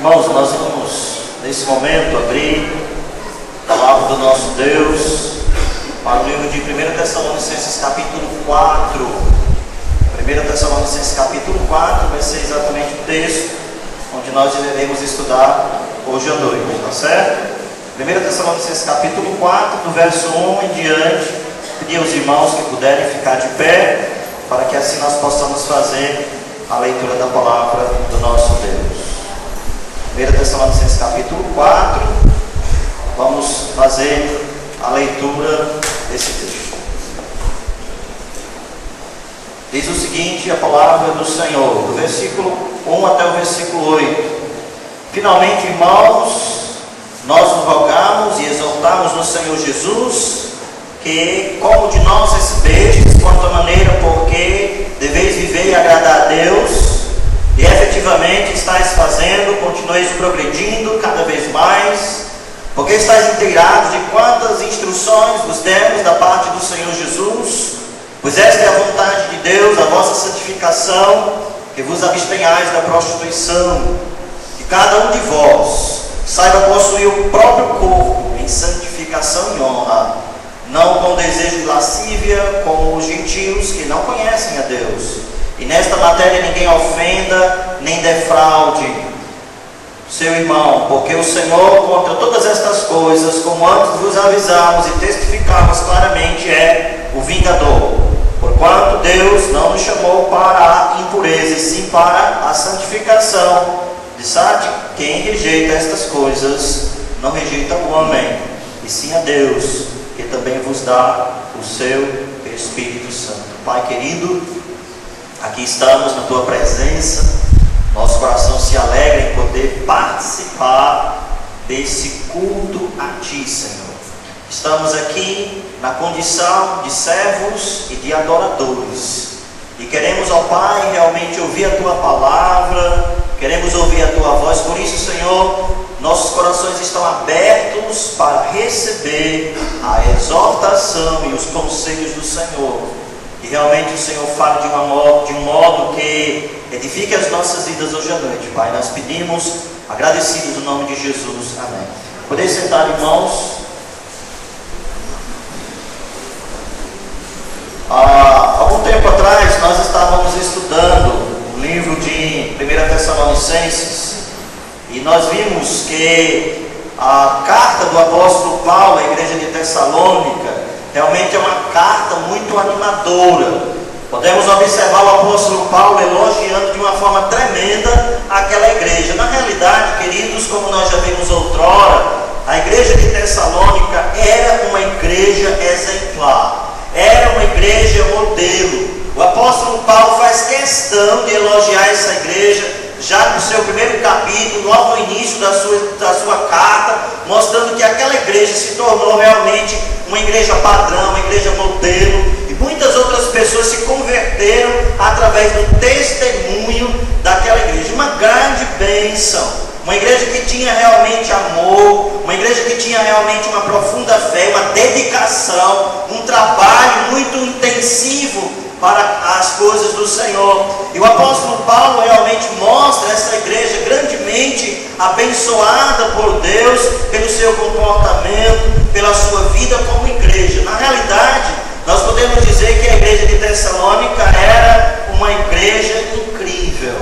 Irmãos, nós vamos nesse momento abrir a palavra do nosso Deus para o livro de 1 Tessalonicenses capítulo 4. 1 Tessalonicenses capítulo 4 vai ser exatamente o texto onde nós iremos estudar hoje à noite, tá certo? 1 Tessalonicenses capítulo 4, do verso 1 em diante. Pedir aos irmãos que puderem ficar de pé, para que assim nós possamos fazer a leitura da palavra do nosso Deus. 1 Tessalonicenses capítulo 4, vamos fazer a leitura desse texto. Diz o seguinte, a palavra do Senhor, do versículo 1 até o versículo 8. Finalmente, irmãos, nós nos rogamos e exaltamos no Senhor Jesus, que como de nós recebestes, quanto a maneira porque deveis viver e agradar a Deus, e efetivamente estáis fazendo, continueis progredindo cada vez mais, porque estáis inteirados de quantas instruções vos demos da parte do Senhor Jesus, pois esta é a vontade de Deus, a vossa santificação, que vos abstenhais da prostituição, que cada um de vós saiba possuir o próprio corpo em santificação e honra, não com desejo de lascívia, como os gentios que não conhecem a Deus. E nesta matéria ninguém ofenda, nem defraude seu irmão, porque o Senhor, contra todas estas coisas, como antes vos avisamos e testificamos claramente, é o vingador. Porquanto Deus não nos chamou para a impureza, e sim para a santificação. De sorte, quem rejeita estas coisas, não rejeita o homem, e sim a Deus, que também vos dá o seu Espírito Santo. Pai querido, aqui estamos na Tua presença, nosso coração se alegra em poder participar desse culto a Ti, Senhor. Estamos aqui na condição de servos e de adoradores, e queremos, ó Pai, realmente ouvir a Tua palavra, queremos ouvir a Tua voz. Por isso, Senhor, nossos corações estão abertos para receber a exortação e os conselhos do Senhor. E realmente o Senhor fala de um modo que edifique as nossas vidas hoje à noite, Pai. Nós pedimos, agradecidos no nome de Jesus. Amém. Poder sentar, irmãos. Há algum tempo atrás nós estávamos estudando o livro de 1 Tessalonicenses e nós vimos que a carta do apóstolo Paulo à igreja de Tessalônica realmente é uma carta muito animadora. Podemos observar o apóstolo Paulo elogiando de uma forma tremenda aquela igreja. Na realidade, queridos, como nós já vimos outrora, a igreja de Tessalônica era uma igreja exemplar, era uma igreja modelo. O apóstolo Paulo faz questão de elogiar essa igreja já no seu primeiro capítulo, logo no início da sua carta, mostrando que aquela igreja se tornou realmente uma igreja padrão, uma igreja modelo, e muitas outras pessoas se converteram através do testemunho daquela igreja. Uma grande bênção, uma igreja que tinha realmente amor, uma igreja que tinha realmente uma profunda fé, uma dedicação, um trabalho muito intensivo para as coisas do Senhor. E o apóstolo Paulo realmente mostra essa igreja grandemente abençoada por Deus, pelo seu comportamento, pela sua vida como igreja. Na realidade, nós podemos dizer que a igreja de Tessalônica era uma igreja incrível.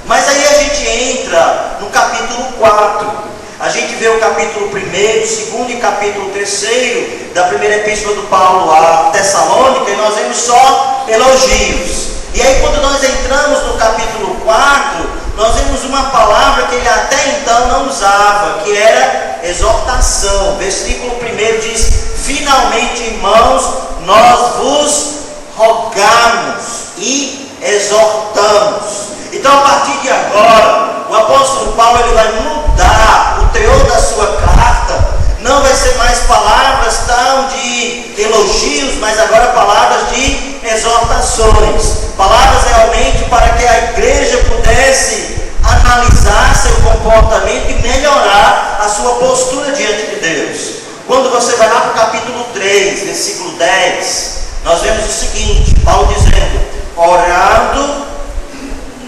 Mas aí a gente entra no capítulo 4. A gente vê o capítulo 1, 2 e capítulo 3 da primeira epístola do Paulo a Tessalônica, e nós vemos só elogios. E aí quando nós entramos no capítulo 4, nós vemos uma palavra que ele até então não usava, que era exortação. Versículo 1 diz: finalmente, irmãos, nós vos rogamos e exortamos. Então, a partir de agora, o apóstolo Paulo ele vai mudar o teor da sua carta. Não vai ser mais palavras tão de elogios, mas agora palavras de exortações. Palavras realmente para que a igreja pudesse analisar seu comportamento e melhorar a sua postura diante de Deus. Quando você vai lá para o capítulo 3, versículo 10, nós vemos o seguinte, Paulo dizendo: orando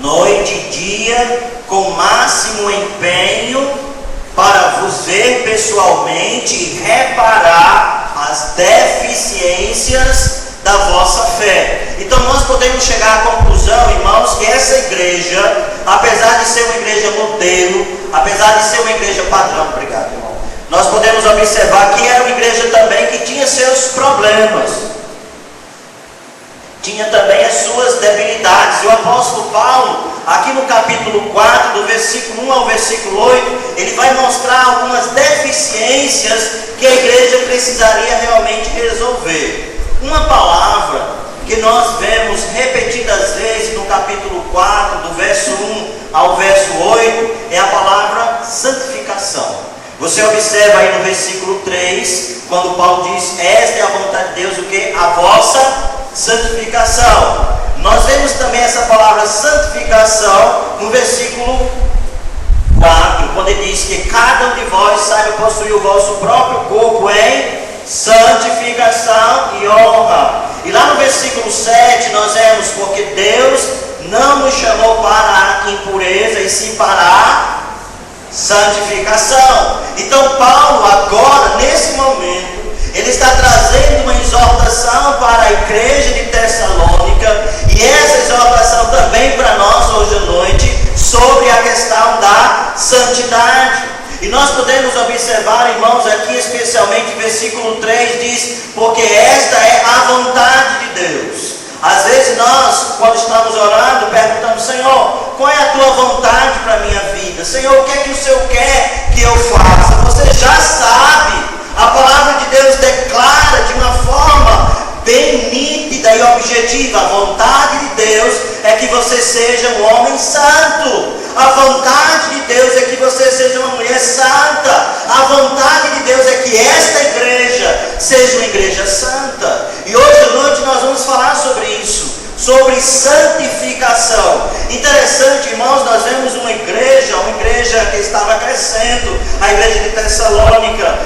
noite e dia, com máximo empenho pessoalmente e reparar as deficiências da vossa fé. Então nós podemos chegar à conclusão, irmãos, que essa igreja, apesar de ser uma igreja modelo, apesar de ser uma igreja padrão, obrigado, irmão, nós podemos observar que era uma igreja também que tinha seus problemas, tinha também as suas debilidades. E o apóstolo Paulo, aqui no capítulo 4, do versículo 1 ao versículo 8, ele vai mostrar algumas deficiências que a igreja precisaria realmente resolver. Uma palavra que nós vemos repetidas vezes no capítulo 4, do verso 1 ao verso 8, é a palavra santificação. Você observa aí no versículo 3, quando Paulo diz: esta é a vontade de Deus, o que? A vossa santificação. Nós vemos também essa palavra santificação no versículo 4, quando ele diz que cada um de vós saiba possuir o vosso próprio corpo em santificação e honra. E lá no versículo 7 nós vemos: porque Deus não nos chamou para a impureza, e sim para a santificação. Então Paulo agora, nesse momento, ele está trazendo uma exortação para a igreja de Tessalônica, e essa exortação também para nós hoje à noite, sobre a questão da santidade. E nós podemos observar, irmãos, aqui especialmente versículo 3 diz: porque esta é a vontade de Deus. Às vezes nós, quando estamos orando, perguntamos: Senhor, qual é a tua vontade para a minha vida? Senhor, o que é que o Senhor quer que eu faça? Você já sabe. A palavra de Deus declara de uma forma bem nítida e objetiva: a vontade de Deus é que você seja um homem santo. A vontade de Deus é que você seja uma mulher santa. A vontade de Deus é que esta igreja seja uma igreja santa. E hoje à noite nós vamos falar sobre isso, sobre santificação. Interessante, irmãos, nós vemos uma igreja que estava crescendo, a igreja de Tessalônica.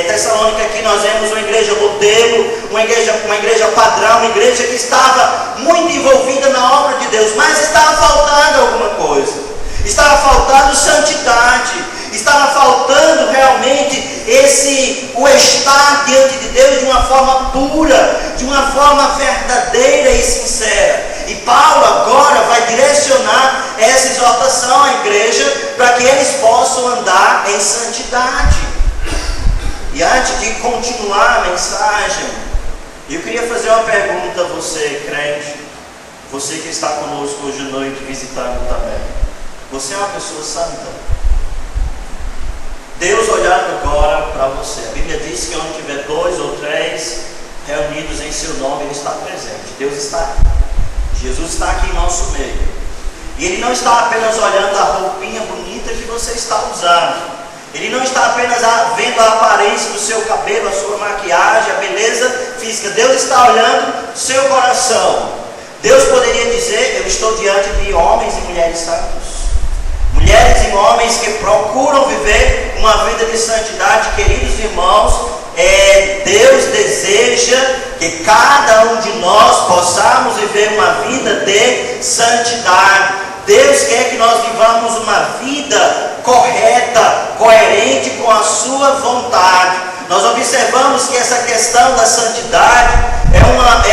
Tessalônica aqui nós vemos uma igreja modelo, uma igreja padrão, uma igreja que estava muito envolvida na obra de Deus, mas estava faltando alguma coisa, estava faltando santidade, estava faltando realmente o estar diante de Deus de uma forma pura, de uma forma verdadeira e sincera. E Paulo agora vai direcionar essa exortação à igreja para que eles possam andar em santidade. E antes de continuar a mensagem, eu queria fazer uma pergunta a você, crente, você que está conosco hoje à noite visitando também. Você é uma pessoa santa? Deus olhando agora para você. A Bíblia diz que onde tiver 2 ou 3 reunidos em seu nome, Ele está presente. Deus está aqui. Jesus está aqui em nosso meio. E Ele não está apenas olhando a roupinha bonita que você está usando. Ele não está apenas vendo a aparência do seu cabelo, a sua maquiagem, a beleza física. Deus está olhando o seu coração. Deus poderia dizer: eu estou diante de homens e mulheres santos. Mulheres e homens que procuram viver uma vida de santidade. Queridos irmãos, Deus deseja que cada um de nós possamos viver uma vida de santidade. Deus quer que nós vivamos uma vida correta, coerente com a sua vontade. Nós observamos que essa questão da santidade é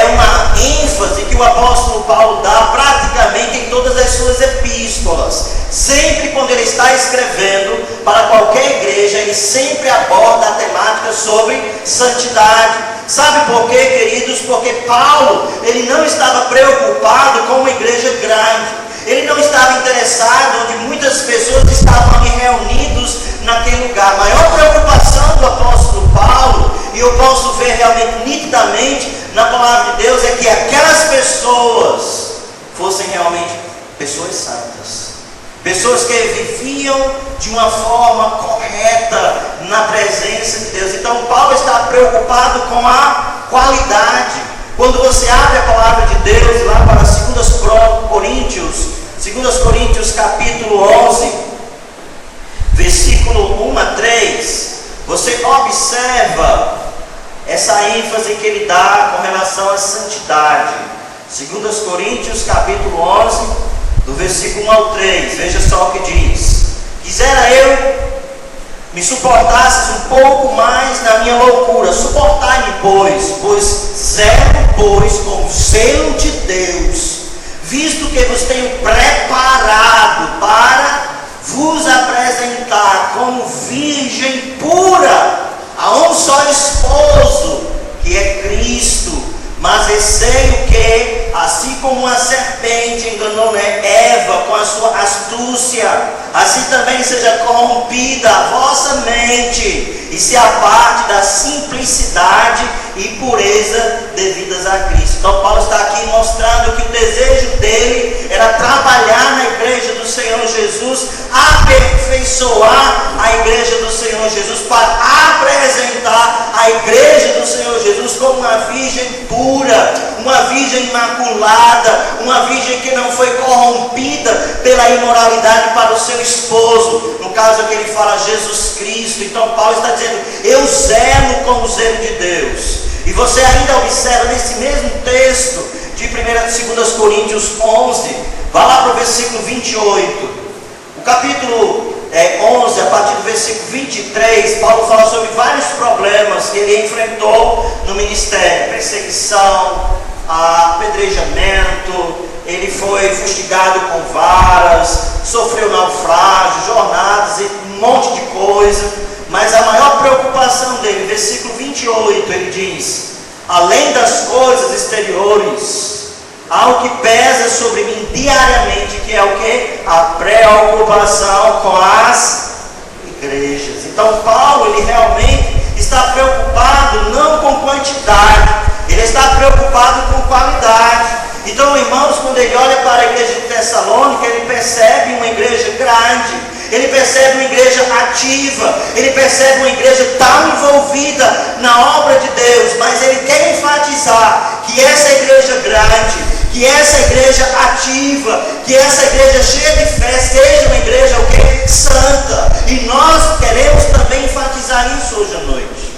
uma ênfase que o apóstolo Paulo dá praticamente em todas as suas epístolas. Sempre quando ele está escrevendo para qualquer igreja, ele sempre aborda a temática sobre santidade. Sabe por quê, queridos? Porque Paulo, ele não estava preocupado com uma igreja grande. Ele não estava interessado onde muitas pessoas estavam ali reunidos naquele lugar. A maior preocupação do apóstolo Paulo, e eu posso ver realmente nitidamente na palavra de Deus, é que aquelas pessoas fossem realmente pessoas santas. Pessoas que viviam de uma forma correta na presença de Deus. Então Paulo está preocupado com a qualidade. Quando você abre a palavra de Deus lá para 2 Coríntios capítulo 11, versículo 1 a 3, você observa essa ênfase que ele dá com relação à santidade. 2 Coríntios capítulo 11, do versículo 1 ao 3, veja só o que diz: quisera eu me suportasses um pouco mais na minha loucura. Suportai-me, pois zelo, como selo de Deus, visto que vos tenho preparado para vos apresentar como virgem pura a um só esposo, que é Cristo. Mas receio que, assim como uma serpente enganou Eva com a sua astúcia, assim também seja corrompida a vossa mente, e se aparte da simplicidade e pureza devidas a Cristo. Então Paulo está aqui mostrando que o desejo dele era trabalhar na igreja do Senhor Jesus, aperfeiçoar a igreja do Senhor Jesus, para apresentar a igreja do Senhor Jesus como uma virgem pura, uma virgem imaculada, uma virgem que não foi corrompida pela imoralidade para o seu esposo. No caso aqui ele fala Jesus Cristo. Então Paulo está dizendo: eu zelo como o zelo de Deus. E você ainda observa nesse mesmo texto de 2 Coríntios 11, vá lá para o versículo 28. O capítulo 11, a partir do versículo 23, Paulo fala sobre vários problemas que ele enfrentou no ministério: perseguição, apedrejamento, ele foi fustigado com varas, sofreu naufrágio, jornadas e um monte de coisa. Mas a maior preocupação dele, versículo 28, ele diz: além das coisas exteriores, há o que pesa sobre mim diariamente, que é o que? A preocupação com as igrejas. Então Paulo, ele realmente está preocupado não com quantidade, ele está preocupado com qualidade. Então, irmãos, quando ele olha para a igreja de Tessalônica, ele percebe uma igreja grande, ele percebe uma igreja ativa, ele percebe uma igreja tão envolvida na obra de Deus, mas ele quer enfatizar que essa igreja grande, que essa igreja ativa, que essa igreja cheia de fé, seja uma igreja o quê? Santa. E nós queremos também enfatizar isso hoje à noite,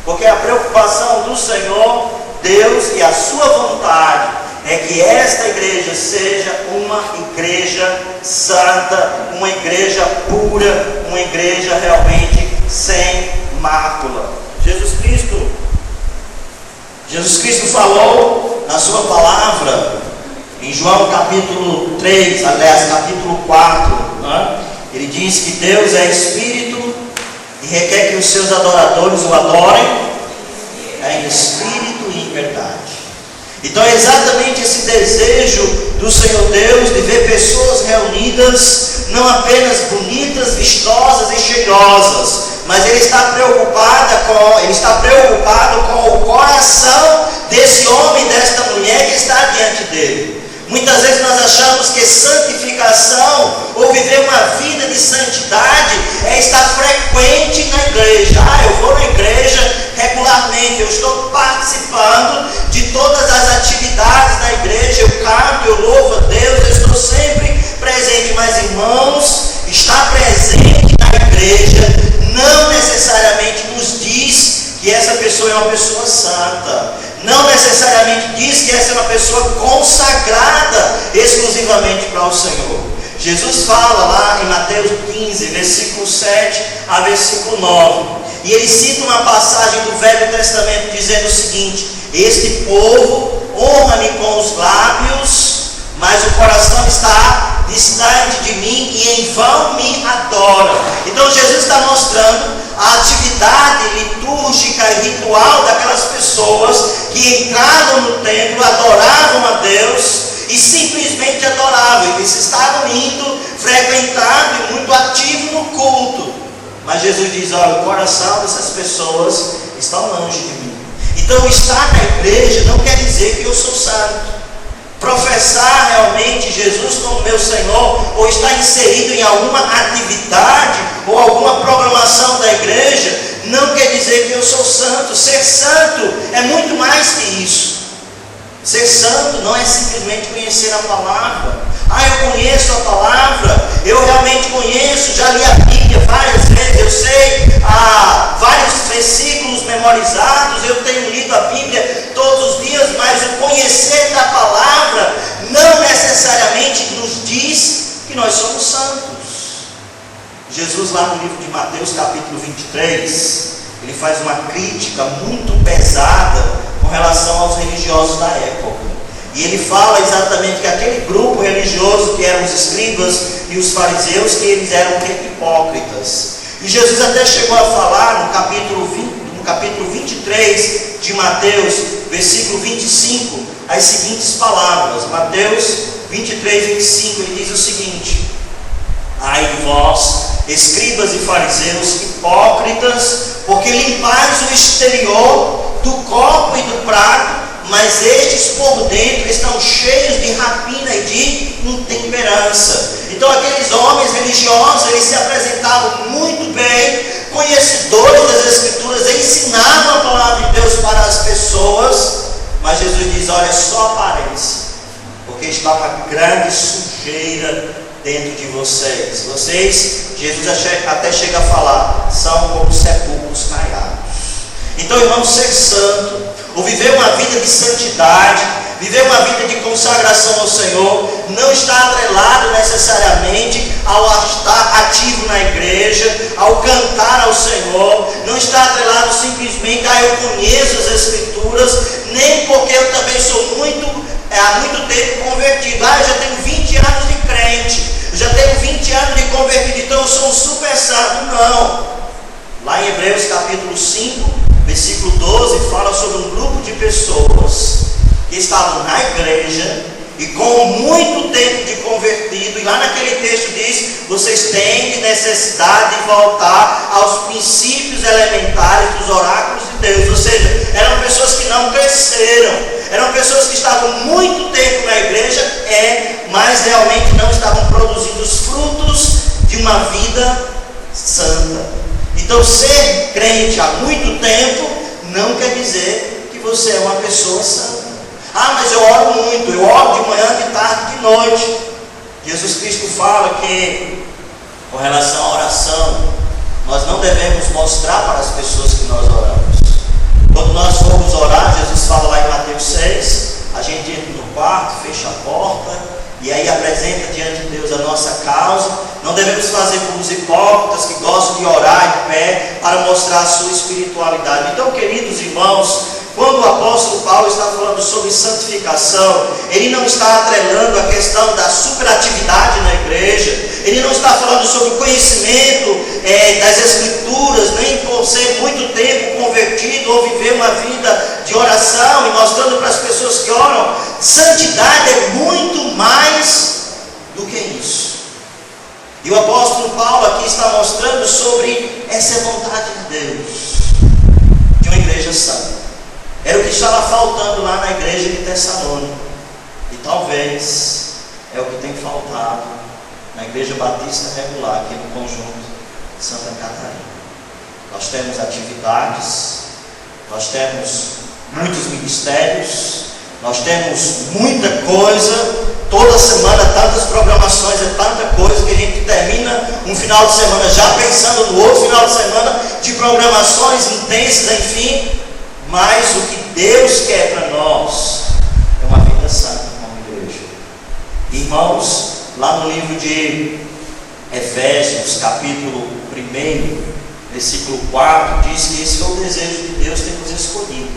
porque a preocupação do Senhor, Deus, e a sua vontade é que esta igreja seja uma igreja santa, uma igreja pura, uma igreja realmente sem mácula. Jesus Cristo falou na sua palavra, em João capítulo 3, aliás, capítulo 4, ele diz que Deus é Espírito e requer que os seus adoradores o adorem em espírito e em verdade. Então é exatamente esse desejo do Senhor Deus de ver pessoas reunidas, não apenas bonitas, vistosas e cheirosas, mas Ele está preocupado com o coração desse homem, desta mulher que está diante dele. Muitas vezes nós achamos que santificação, ou viver uma vida de santidade, é estar frequente na igreja. Eu vou na igreja regularmente, eu estou participando de todas as atividades da igreja, eu canto, eu louvo a Deus, eu estou sempre presente. Mas, irmãos, estar presente na igreja não necessariamente nos diz que essa pessoa é uma pessoa santa, não necessariamente diz que essa é uma pessoa consagrada exclusivamente para o Senhor. Jesus fala lá em Mateus 15, versículo 7 a versículo 9, e ele cita uma passagem do Velho Testamento dizendo o seguinte: este povo honra-me com os lábios, mas o coração está distante de mim e em vão me adora. Então Jesus está mostrando a atividade litúrgica e ritual daquelas pessoas que entravam no templo, adoravam a Deus e simplesmente adoravam. Eles estavam indo, frequentando e muito ativo no culto. Mas Jesus diz: olha, o coração dessas pessoas está longe de mim. Então estar na igreja não quer dizer que eu sou santo. Professar realmente Jesus como meu Senhor, ou estar inserido em alguma atividade ou alguma programação da igreja, não quer dizer que eu sou santo. Ser santo é muito mais que isso. Ser santo não é simplesmente conhecer a palavra. Eu conheço a palavra, eu realmente conheço, já li a Bíblia várias vezes, eu sei vários versículos memorizados, eu tenho lido a Bíblia todos os dias, mas o conhecer da palavra não necessariamente nos diz que nós somos santos. Jesus, lá no livro de Mateus, capítulo 23, ele faz uma crítica muito pesada com relação aos religiosos da época. E ele fala exatamente que aquele grupo religioso, que eram os escribas e os fariseus, que eles eram hipócritas. E Jesus até chegou a falar no capítulo 23 de Mateus, versículo 25, as seguintes palavras. Mateus 23, 25, ele diz o seguinte: ai de vós, escribas e fariseus, hipócritas, porque limpais o exterior do copo e do prato, mas estes por dentro estão cheios de rapina e de intemperança. Então aqueles homens religiosos, eles se apresentavam muito bem, conhecedores das Escrituras, ensinavam a palavra de Deus para as pessoas, mas Jesus diz: olha, só aparência, porque está uma grande sujeira dentro de vocês. Jesus até chega a falar, são como sepulcros caiados. Então, irmãos, ser santo, ou viver uma vida de santidade, viver uma vida de consagração ao Senhor, não está atrelado necessariamente ao estar ativo na igreja, ao cantar ao Senhor, não está atrelado simplesmente a eu conheço as Escrituras, nem porque eu também sou há muito tempo convertido. Eu já tenho 20 anos de crente, eu já tenho 20 anos de convertido, então eu sou um super santo. Não. Lá em Hebreus capítulo 5, versículo 12, fala sobre um grupo de pessoas que estavam na igreja e com muito tempo de convertido, e lá naquele texto diz: vocês têm necessidade de voltar aos princípios elementares dos oráculos de Deus. Ou seja, eram pessoas que não cresceram, eram pessoas que estavam muito tempo na igreja, mas realmente não estavam produzindo os frutos de uma vida santa. Então, ser crente há muito tempo não quer dizer que você é uma pessoa santa. Mas eu oro muito, eu oro de manhã, de tarde, de noite. Jesus Cristo fala que, com relação à oração, nós não devemos mostrar para as pessoas que nós oramos. Quando nós formos orar, Jesus fala lá em Mateus 6, a gente entra no quarto, fecha a porta, e aí apresenta diante de Deus a nossa causa. Não devemos fazer como os hipócritas que gostam de orar em pé para mostrar a sua espiritualidade. Então, queridos irmãos, quando o apóstolo Paulo está falando sobre santificação, ele não está atrelando a questão da superatividade na igreja, ele não está falando sobre o conhecimento das Escrituras, nem por ser muito tempo convertido ou viver uma vida de oração e mostrando para as pessoas que oram. Santidade é muito mais do que isso. E o apóstolo Paulo aqui está mostrando sobre essa vontade de Deus, de uma igreja santa. Era o que estava faltando lá na igreja de Tessalônica, e talvez é o que tem faltado na igreja batista regular aqui no conjunto de Santa Catarina. Nós temos atividades, nós temos muitos ministérios, nós temos muita coisa, toda semana tantas programações, é tanta coisa que a gente termina um final de semana já pensando no outro final de semana de programações intensas, enfim. Mas o que Deus quer para nós é uma vida santa como igreja. Irmãos, lá no livro de Efésios, capítulo 1, versículo 4, diz que esse foi o desejo de Deus ter nos escolhido.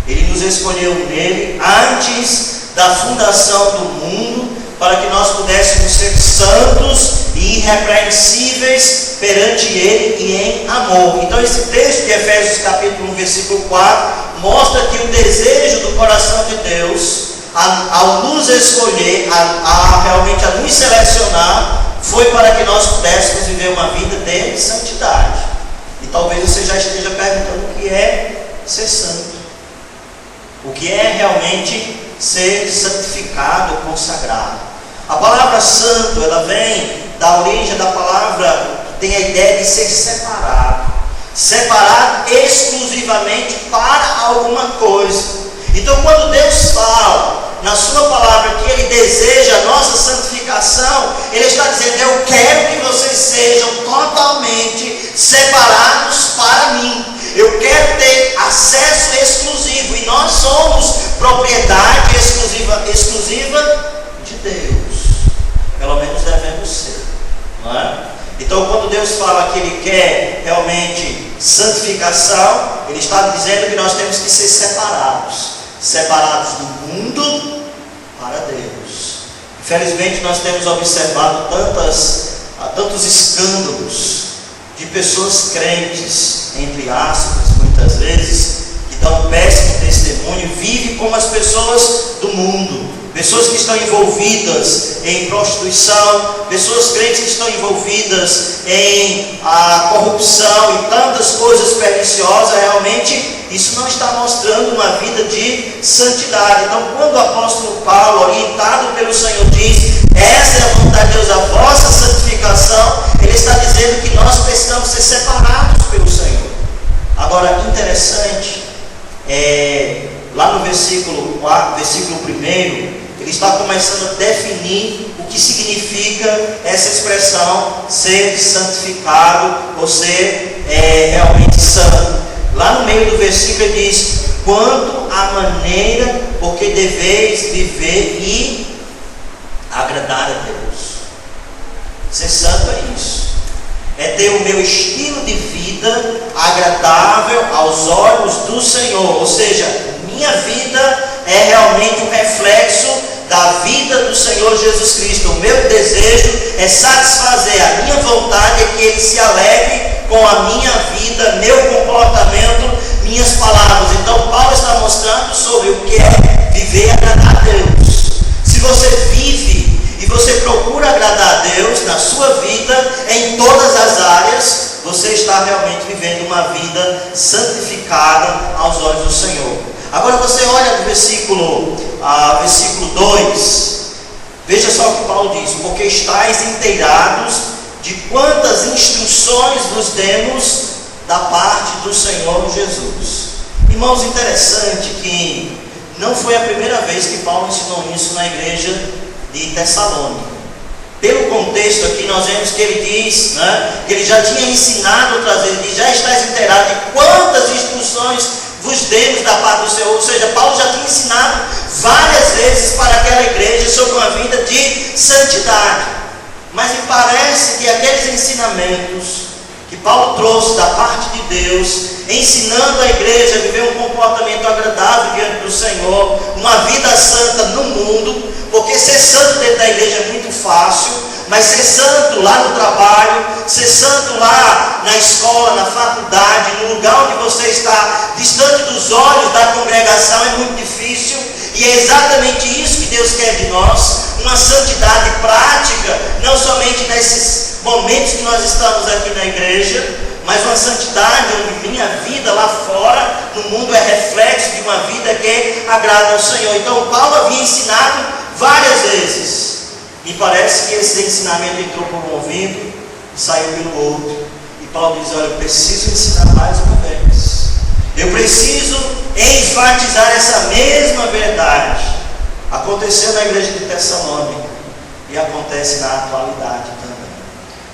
Ele nos escolheu nele antes da fundação do mundo, para que nós pudéssemos ser santos e irrepreensíveis perante Ele e em amor. Então esse texto de Efésios capítulo 1, versículo 4, mostra que o desejo do coração de Deus, ao nos escolher, realmente a nos selecionar, foi para que nós pudéssemos viver uma vida de santidade. E talvez você já esteja perguntando o que é ser santo, o que é realmente ser santificado, consagrado. A palavra santo, ela vem da origem da palavra que tem a ideia de ser separado, separado exclusivamente para alguma coisa. Então, quando Deus fala na sua palavra que Ele deseja a nossa santificação, Ele está dizendo: eu quero que vocês sejam totalmente separados para mim. Eu quero ter acesso exclusivo, e nós somos propriedade exclusiva de Deus. Pelo menos devemos ser, não é? Então, quando Deus fala que Ele quer realmente santificação, Ele está dizendo que nós temos que ser separados do mundo para Deus. Infelizmente nós temos observado tantos escândalos de pessoas crentes, entre aspas, muitas vezes, que dão um péssimo testemunho, vivem como as pessoas do mundo, pessoas que estão envolvidas em prostituição, pessoas crentes que estão envolvidas em corrupção e tantas coisas perniciosas. Realmente isso não está mostrando uma vida de santidade. Então, quando o apóstolo Paulo, orientado pelo Senhor, diz: essa é a vontade de Deus, a vossa santificação, ele está dizendo que nós precisamos ser separados pelo Senhor. Agora, interessante, lá no versículo 1, ele está começando a definir o que significa essa expressão ser santificado ou ser realmente santo. Lá no meio do versículo ele diz: quanto à maneira porque deveis viver e agradar a Deus. Ser santo é isso, é ter o meu estilo de vida agradável aos olhos do Senhor, ou seja, minha vida é realmente um reflexo da vida do Senhor Jesus Cristo. O meu desejo é satisfazer, a minha vontade é que Ele se alegre com a minha vida, meu comportamento, minhas palavras. Então Paulo está mostrando sobre o que é viver e agradar a Deus. Se você vive e você procura agradar a Deus na sua vida, em todas as áreas, você está realmente vivendo uma vida santificada aos olhos do Senhor. Agora você olha no versículo 2, veja só o que Paulo diz: porque estáis inteirados de quantas instruções vos demos da parte do Senhor Jesus. Irmãos, interessante que não foi a primeira vez que Paulo ensinou isso na igreja de Tessalônica. Pelo contexto aqui nós vemos que ele diz, que ele já tinha ensinado outras vezes, ele já está inteirado de quantas instruções vos demos da parte do Senhor. Ou seja, Paulo já tinha ensinado várias vezes para aquela igreja sobre uma vida de santidade. Mas me parece que aqueles ensinamentos que Paulo trouxe da parte de Deus, ensinando a igreja a viver um comportamento agradável diante do Senhor, uma vida santa no mundo, porque ser santo dentro da igreja é muito fácil, mas ser santo lá no trabalho, ser santo lá na escola, na faculdade, no lugar onde você está, distante dos olhos da congregação, é muito difícil. E é exatamente isso que Deus quer de nós, uma santidade prática, não somente nesses momentos que nós estamos aqui na igreja, mas uma santidade onde minha vida lá fora, no mundo, é reflexo de uma vida que agrada ao Senhor. Então Paulo havia ensinado várias vezes. Me parece que esse ensinamento entrou por um ouvido e saiu pelo outro. E Paulo diz: olha, eu preciso ensinar mais uma vez. Eu preciso enfatizar essa mesma verdade. Aconteceu na igreja de Tessalônica e acontece na atualidade também.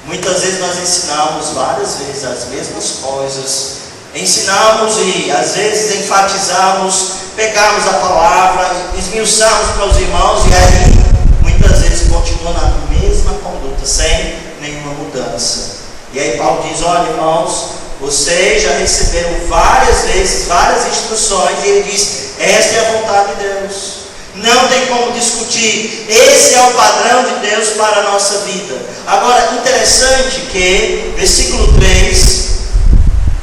Muitas vezes nós ensinamos várias vezes as mesmas coisas. Ensinamos e às vezes enfatizamos, pegamos a palavra, esmiuçamos para os irmãos e aí muitas vezes continua na mesma conduta, sem nenhuma mudança. E aí Paulo diz: olha, irmãos, vocês já receberam várias vezes, várias instruções, e ele diz: esta é a vontade de Deus. Não tem como discutir, esse é o padrão de Deus para a nossa vida. Agora, interessante que, versículo 3,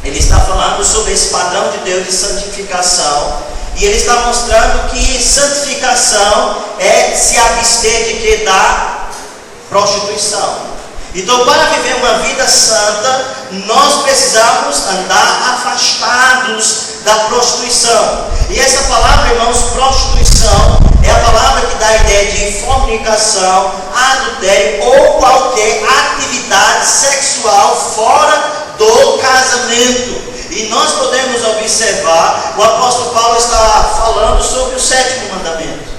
ele está falando sobre esse padrão de Deus de santificação, e ele está mostrando que santificação é se abster de que? Da prostituição. Então, para viver uma vida santa, nós precisamos andar afastados da prostituição. E essa palavra, irmãos, prostituição, é a palavra que dá a ideia de fornicação, adultério ou qualquer atividade sexual fora do casamento. E nós podemos observar, o apóstolo Paulo está falando sobre o 7º mandamento.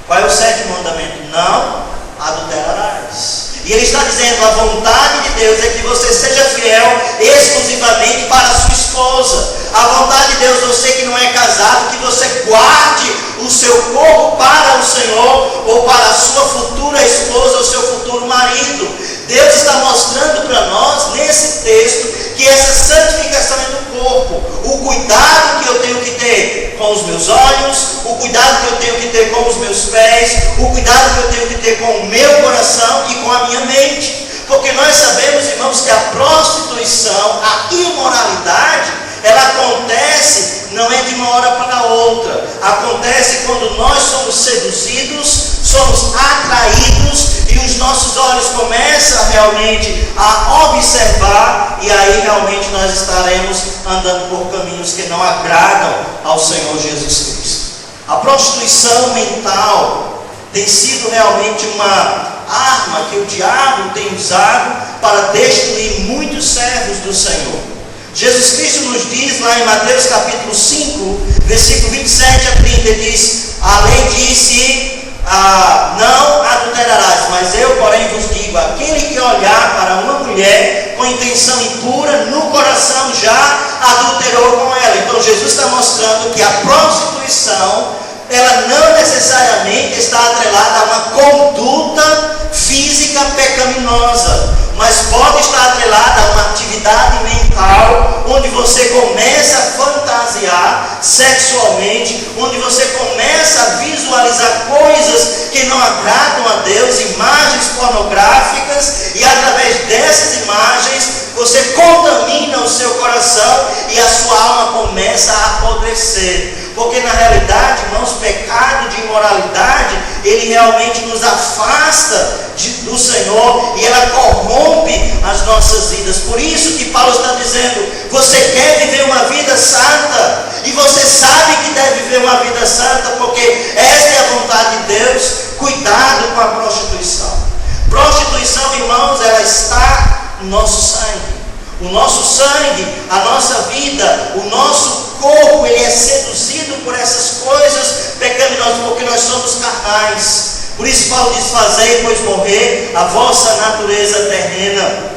Qual é o 7º mandamento? Não adulterarás. E ele está dizendo: a vontade de Deus é que você seja fiel exclusivamente para a sua esposa. A vontade de Deus, você que não é casado, que você guarde o seu corpo para o Senhor, ou para a sua futura esposa ou seu futuro marido. Deus está mostrando para nós, nesse texto que essa santificação é do corpo. O cuidado que eu tenho que ter com os meus olhos, o cuidado que eu tenho que ter com os meus pés, o cuidado que eu tenho que ter com o meu coração e com a minha mente. Porque nós sabemos, irmãos, que a prostituição, a imoralidade, ela acontece, não é de uma hora para outra. Acontece quando nós somos seduzidos, somos atraídos e os nossos olhos começam realmente a observar, e aí realmente nós estaremos andando por caminhos que não agradam ao Senhor Jesus Cristo. A prostituição mental tem sido realmente uma arma que o diabo tem usado para destruir muitos servos do Senhor. Jesus Cristo nos diz lá em Mateus capítulo 5, versículo 27 a 30, ele diz: a lei disse, não adulterarás, mas eu porém vos digo, aquele que olhar para uma mulher com intenção impura, no coração já adulterou com ela. Então Jesus está mostrando que a prostituição, ela não necessariamente está atrelada a uma conduta física pecaminosa, mas pode estar atrelada a uma atividade mental, onde você começa a fantasiar sexualmente, onde você começa a visualizar coisas que não agradam a Deus, imagens pornográficas, e através dessas imagens você contamina o seu coração e a sua alma começa a apodrecer. Porque na realidade, irmãos, pecado de imoralidade, ele realmente nos afasta do Senhor e ela corrompe as nossas vidas. Por isso que Paulo está dizendo: você quer viver uma vida santa, e você sabe que deve viver uma vida santa, porque esta é a vontade de Deus. Cuidado com a prostituição. Prostituição, irmãos, ela está no nosso sangue. O nosso sangue, a nossa vida, o nosso corpo, ele é seduzido por essas coisas pecaminosas, porque nós somos carnais. Por isso Paulo diz: fazei, pois, morrer a vossa natureza terrena.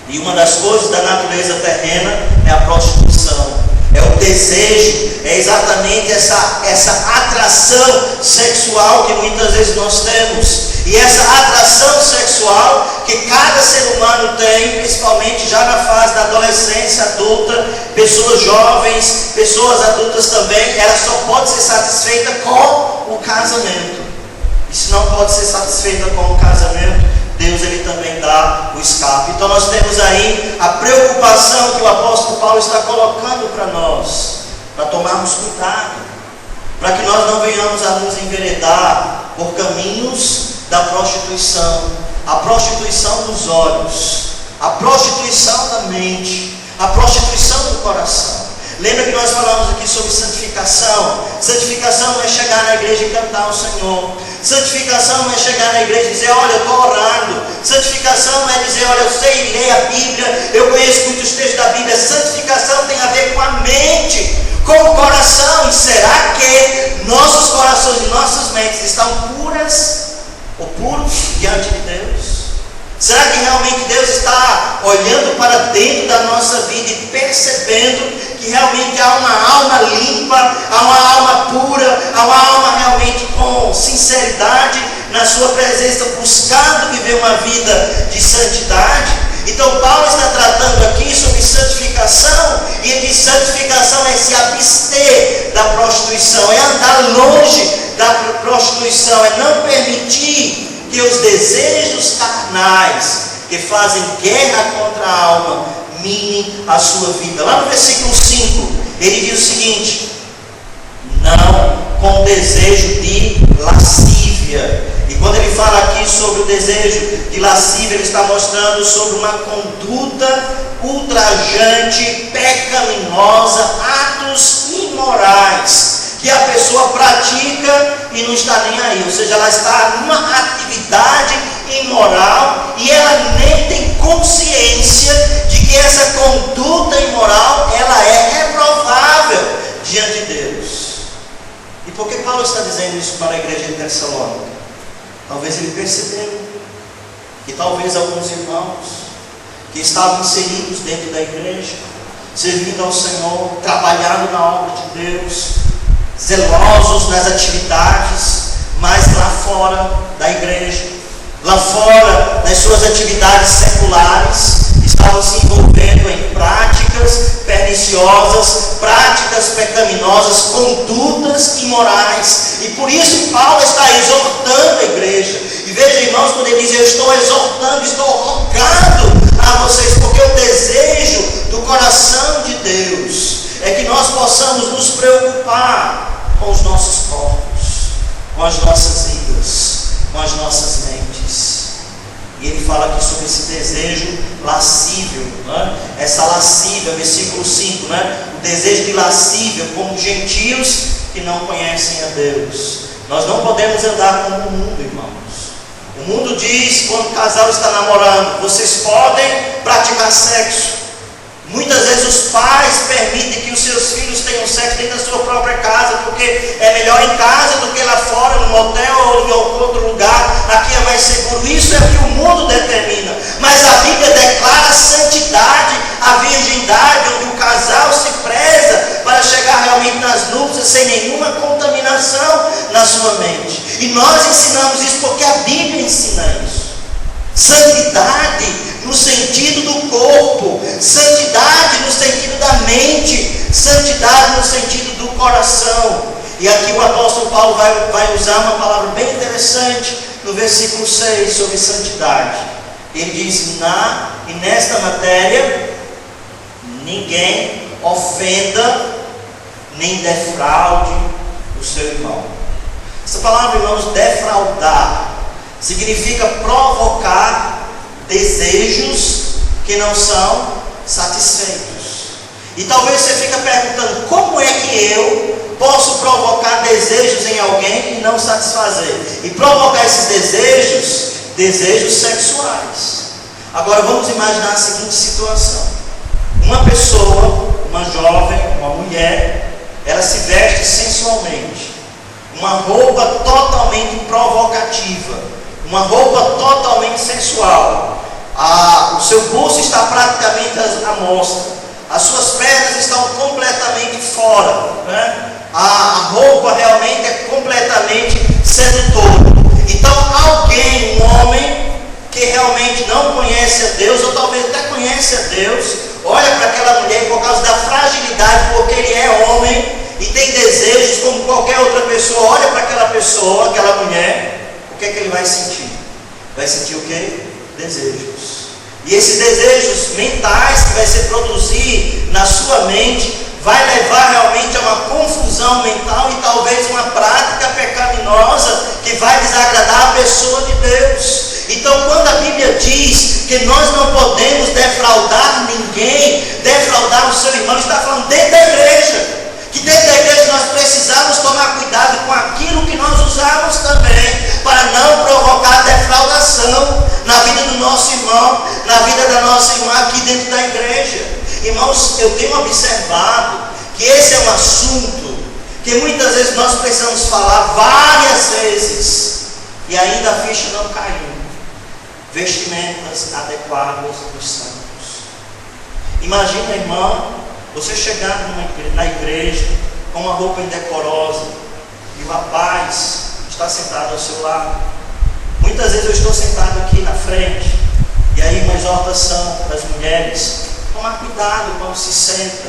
E uma das coisas da natureza terrena é a prostituição, é o desejo, é exatamente essa atração sexual que muitas vezes nós temos. E essa atração sexual que cada ser humano tem, principalmente já na fase da adolescência adulta, pessoas jovens, pessoas adultas também, ela só pode ser satisfeita com o casamento. E se não pode ser satisfeita com o casamento, Deus ele também dá o escape. Então nós temos aí a preocupação que o apóstolo Paulo está colocando para nós, para tomarmos cuidado, para que nós não venhamos a nos enveredar por caminhos da prostituição, a prostituição dos olhos, a prostituição da mente, a prostituição do coração. Lembra que nós falamos aqui sobre santificação? Santificação não é chegar na igreja e cantar ao Senhor. Santificação não é chegar na igreja e dizer: olha, eu estou orando. Santificação não é dizer: olha, eu sei ler a Bíblia, eu conheço muitos textos da Bíblia. Santificação tem a ver com a mente, com o coração. E será que nossos corações e nossas mentes estão puras ou puros diante de Deus? Será que realmente Deus está olhando para dentro da nossa vida e percebendo que realmente há uma alma limpa, há uma alma pura, há uma alma realmente com sinceridade na sua presença, buscando viver uma vida de santidade? Então Paulo está tratando aqui sobre santificação, e ele diz: santificação é se abster da prostituição, é andar longe da prostituição, é não permitir que os desejos carnais que fazem guerra contra a alma minem a sua vida. Lá no versículo 5, ele diz o seguinte: não com desejo de lascívia. E quando ele fala aqui sobre o desejo de lascívia, ele está mostrando sobre uma conduta ultrajante, pecaminosa, atos imorais que a pessoa pratica e não está nem aí. Ou seja, ela está numa atividade imoral e ela nem tem consciência de que essa conduta imoral ela é reprovável diante de Deus. E por que Paulo está dizendo isso para a igreja de Tessalônica? Talvez ele percebeu que talvez alguns irmãos que estavam inseridos dentro da igreja, servindo ao Senhor, trabalhando na obra de Deus, zelosos nas atividades, mas lá fora da igreja, lá fora nas suas atividades seculares, estavam se envolvendo em práticas perniciosas, práticas pecaminosas, condutas imorais. E por isso Paulo está exortando a igreja. E veja, irmãos, quando ele diz: eu estou exortando, estou rogando a vocês, porque o desejo do coração de Deus é que nós possamos nos preocupar com os nossos corpos, com as nossas vidas, com as nossas mentes. E ele fala aqui sobre esse desejo lascível, né? Essa lascívia, versículo 5, né? O desejo de lascívia como gentios que não conhecem a Deus. Nós não podemos andar como o mundo, irmãos. O mundo diz, quando o casal está namorando, vocês podem praticar sexo. Muitas vezes os pais permitem que os seus filhos tenham sexo dentro da sua própria casa, porque é melhor em casa do que lá fora, no motel ou em outro lugar. Aqui é mais seguro. Isso é o que o mundo determina. Mas a Bíblia declara a santidade, a virgindade, onde o casal se preza para chegar realmente nas núpcias sem nenhuma contaminação na sua mente. E nós ensinamos isso porque a Bíblia ensina isso. Santidade no sentido do corpo, santidade no sentido da mente, santidade no sentido do coração. E aqui o apóstolo Paulo vai usar uma palavra bem interessante no versículo 6 sobre santidade. Ele diz: e nesta matéria ninguém ofenda nem defraude o seu irmão. Essa palavra, irmãos, defraudar, significa provocar desejos que não são satisfeitos. E talvez você fique perguntando: como é que eu posso provocar desejos em alguém e não satisfazer? E provocar esses desejos sexuais. Agora vamos imaginar a seguinte situação: uma pessoa, uma jovem, uma mulher, ela se veste sensualmente, uma roupa totalmente provocativa, uma roupa totalmente sensual. O seu busto está praticamente à mostra, as suas pernas estão completamente fora, né? A roupa realmente é completamente sedutora. Então alguém, um homem que realmente não conhece a Deus, ou talvez até conhece a Deus, olha para aquela mulher por causa da fragilidade, porque ele é homem e tem desejos como qualquer outra pessoa. Olha para aquela pessoa, aquela mulher, o que é que ele vai sentir? Vai sentir o quê? Desejos. E esses desejos mentais que vai se produzir na sua mente vai levar realmente a uma confusão mental e talvez uma prática pecaminosa que vai desagradar a pessoa de Deus. Então, quando a Bíblia diz que nós não podemos defraudar ninguém, defraudar o seu irmão, está falando dentro da igreja. Que dentro da igreja nós precisamos tomar cuidado com aquilo que nós usamos também, para não provocar defraudação na vida do nosso irmão, na vida da nossa irmã aqui dentro da igreja. Irmãos, eu tenho observado que esse é um assunto que muitas vezes nós precisamos falar várias vezes e ainda a ficha não caiu. Vestimentas adequadas dos santos. Imagina, irmão, você chegar na igreja com uma roupa indecorosa e o rapaz está sentado ao seu lado. Muitas vezes eu estou sentado aqui na frente e aí uma exortação para as mulheres: tomar cuidado quando se senta,